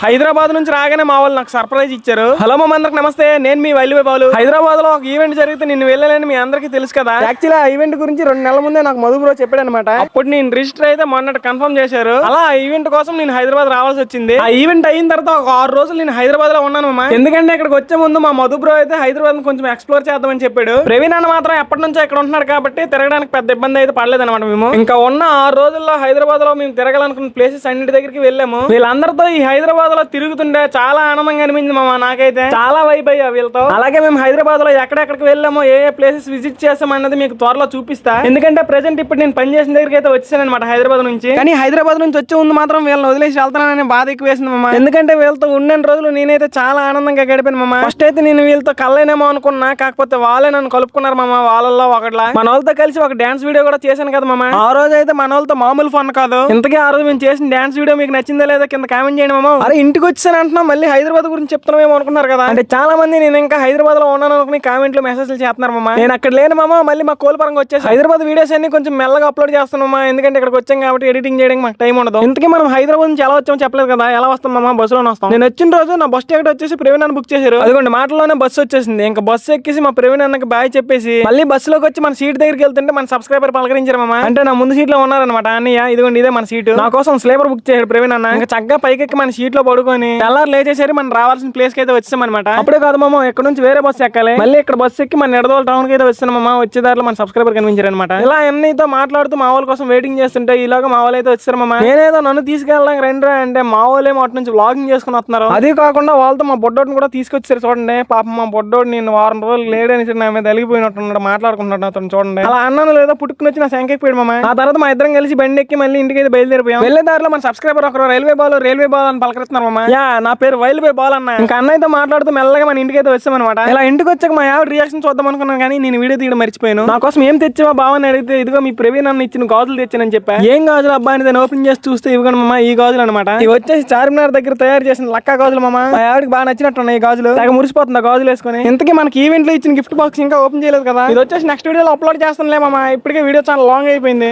హైదరాబాద్ నుంచి రాగానే మా వాళ్ళు నాకు సర్ప్రైజ్ ఇచ్చారు. హలో మా అందరికి నమస్తే, నేను మీ వైల్వే బాలు. హైదరాబాద్ లో ఒక ఈవెంట్ జరిగితే నేను వెళ్ళలేని మీ అందరికీ తెలుసు కదా. యాక్చువల్లీ ఆ ఈవెంట్ గురించి 2 నెలల ముందే నాకు మధు బ్రో చెప్పాడు అనమాట. అప్పుడు నేను రిజిస్టర్ అయితే మొన్నటి కన్ఫర్మ్ చేశారు. అలా ఆ ఈవెంట్ కోసం నేను హైదరాబాద్ రావాల్సి వచ్చింది. ఆ ఈవెంట్ అయిన తర్వాత ఒక 6 రోజులు నేను హైదరాబాద్ లో ఉన్నాను అమ్మా. ఎందుకంటే ఇక్కడికి వచ్చే ముందు మా మధు బ్రో అయితే హైదరాబాద్ కొంచెం ఎక్స్ప్లోర్ చేద్దామని చెప్పాడు. ప్రవీణ్ అన్న మాత్రం ఎప్పటి నుంచో ఇక్కడ ఉంటున్నాడు కాబట్టి తిరగడానికి పెద్ద ఇబ్బంది అయితే పడలేదు అనమాట. మేము ఇంకా ఉన్న 6 రోజుల్లో హైదరాబాద్ లో మేము తిరగాలనుకున్న ప్లేసెస్ అన్నిటి దగ్గరికి వెళ్ళాము. వీళ్ళందరితో ఈ హైదరాబాద్ లో తిరుగుతుంటే చాలా ఆనందంగా అనిపించింది మామ. నాకైతే చాలా వైబ్ అయ్యా వీళ్ళతో. అలాగే మేము హైదరాబాద్ లో ఎక్కడెక్కడికి వెళ్ళామో ఏ ప్లేసెస్ విజిట్ చేసాం అన్నది మీకు త్వరలో చూపిస్తా. ఎందుకంటే ప్రెసెంట్ ఇప్పుడు నేను పనిచేసిన దగ్గరికి అయితే వచ్చాను అనమాట హైదరాబాద్ నుంచి. కానీ హైదరాబాద్ నుంచి వచ్చే ముందు మాత్రం వీళ్ళని వదిలేసి వెళ్తానని బాధ ఎక్కువ వేసింది మామ. ఎందుకంటే వీళ్ళతో ఉన్న రోజులు నేనైతే చాలా ఆనందంగా గడిపాను మామ. ఫస్ట్ అయితే నేను వీళ్ళతో కలలేనేమో అనుకున్నా, కాకపోతే వాళ్ళే నన్ను కలుపుకున్నారు మామ. వాళ్ళల్లో ఒకట్లా మన వాళ్ళతో కలిసి ఒక డాన్స్ వీడియో కూడా చేశాను కదా మామ. ఆ రోజు అయితే మన వాళ్ళతో మామూలు ఫన్ కాదు. ఇంతకీ ఆ రోజు మేము చేసిన డాన్స్ వీడియో మీకు నచ్చిందా లేదా కింద కామెంట్ చేయండి మామ. అరే ఇంటికి వచ్చాను అంటున్నా, మళ్ళీ హైదరాబాద్ గురించి చెప్తున్నామేమో అనుకున్నారు కదా. అంటే చాలా మంది నేను ఇంకా హైదరాబాద్ లో ఉన్నాను అనుకుని కామెంట్లు మెసేజ్లు చేస్తున్నారు మామ. నేను అక్కడ లేను మామ. మళ్ళీ మా కోల్పరంగా వచ్చేసి హైదరాబాద్ వీడియోస్ అన్ని కొంచెం మెల్లగా అప్లోడ్ చేస్తాను మామ. ఎందుకంటే ఇక్కడికి వచ్చాం కాబట్టి ఎడిటింగ్ చేయడానికి మాకు టైం ఉండదు. ఇంతకీ మనం హైదరాబాద్ నుంచి ఎలా వచ్చామో చెప్పలేదు కదా. ఎలా వస్తాం మామ? బస్సులోనే వస్తాం. నేను వచ్చిన రోజు నా బస్ టికెట్ వచ్చేసి ప్రవీణ్ అన్న బుక్ చేశారు. అదిగోండి మాటల్లోనే బస్సు వచ్చేసింది. ఇంకా బస్సు ఎక్కేసి మా ప్రవీణ్ అన్నకి బాయ్ చెప్పేసి మళ్ళీ బస్సులోకి వచ్చి మన సీట్ దగ్గరికి వెళ్తుంటే మన సబ్స్క్రైబర్ పలకరించారు మామ. అంటే నా ముందు సీట్ లో ఉన్నారనమాట అన్నయ్య. ఇదిగోండి ఇదే మన సీటు. నా కోసం స్లీపర్ బుక్ చేశాడు ప్రవీణ్ అన్న. ఇంకా చక్కగా పైకెక్కి మన సీట్ లో పడుకొని తెల్లారు లేచేసరి మనం రావాల్సిన ప్లేస్ కి అయితే వచ్చాం అనమాట. అప్పుడే కాదు మామ, ఇక్కడ నుంచి వేరే బస్సు ఎక్కాలి. మళ్ళీ ఇక్కడ బస్సు ఎక్కి మన నిడదోల టౌన్ కి అయితే వచ్చాను మామ. వచ్చేదారిలో మన సబ్స్క్రైబర్ కనిపించారు అనమాట. ఇలా అన్నితో మాట్లాడుతూ మా వాళ్ళ కోసం వెయిటింగ్ చేస్తుంటే ఈలోగా మా వాళ్ళు అయితే వచ్చారు మామ. నేనేదో నన్ను తీసుకెళ్ళడానికి రండి అంటే మా వాళ్ళేమో అటు నుంచి వ్లాగింగ్ చేసుకుని వస్తున్నారు. అది కాకుండా వాళ్ళతో మా బొడ్డోడిని కూడా తీసుకొచ్చారు చూడండి. పాపం మా బొడ్డోడు నేను వారం రోజులు లేడని నా మీద వెలిగిపోయినట్టున్నాడు, మాట్లాడుకుంటున్నాడు నాతో చూడండి. అలా అన్నాను లేదా పుట్టుకుని వచ్చి నా సంఖ్యకి పోయాడు మామ. ఆ తర్వాత మా ఇద్దరం కలిసి బండి ఎక్కి మళ్ళీ ఇంటికి అయితే బయలుదేరిపోయాం. వెళ్ళే దారిలో మన సబ్స్క్రైబర్ ఒకరు రైల్వే బాల్ అని పలకరిస్తున్నారు మామ. యా నా పేరు వైల్వే బాల్ అన్న. ఇంకా అన్నయ్యతో మాట్లాడుతూ మెల్లగా మన ఇంటికి అయితే వచ్చామన్నమాట. ఇలా ఇంటికి వచ్చాక మా ఆవిడ రియాక్షన్ చూద్దాం అనుకున్నాను కానీ నేను వీడియో తీయడం మర్చిపోయాను. నా కోసం ఏం తెచ్చావా బావని అడిగితే ఇదిగో మీ ప్రవీణ్ అన్న ఇచ్చిన గాజులు తెచ్చానని చెప్పా. ఏం గాజులు అబ్బా అని దాన్ని ఓపెన్ చేసి చూస్తే ఇవ్వగను మామ ఈ గాజులు అనమాట. ఇవి వచ్చేసి చార్మినార్ దగ్గర తయారు చేసిన లక్కా గాజులు మామ. మా ఆవిడకి బాగా నచ్చినట్టున్నాయి ఈ గాజులు. తెగ మురిసిపోతుంది ఆ గాజులు వేసుకుని. ఇంతకీ మనకి ఈవెంట్ లో ఇచ్చిన గిఫ్ట్ బాక్స్ ఇంకా ఓపెన్ చేయలేదు కదా. ఇది వచ్చేసి నెక్స్ట్ వీడియోలో అప్లోడ్ చేస్తానులే మామ. ఇప్పటికే వీడియో చాలా లాంగ్ అయిపోయింది.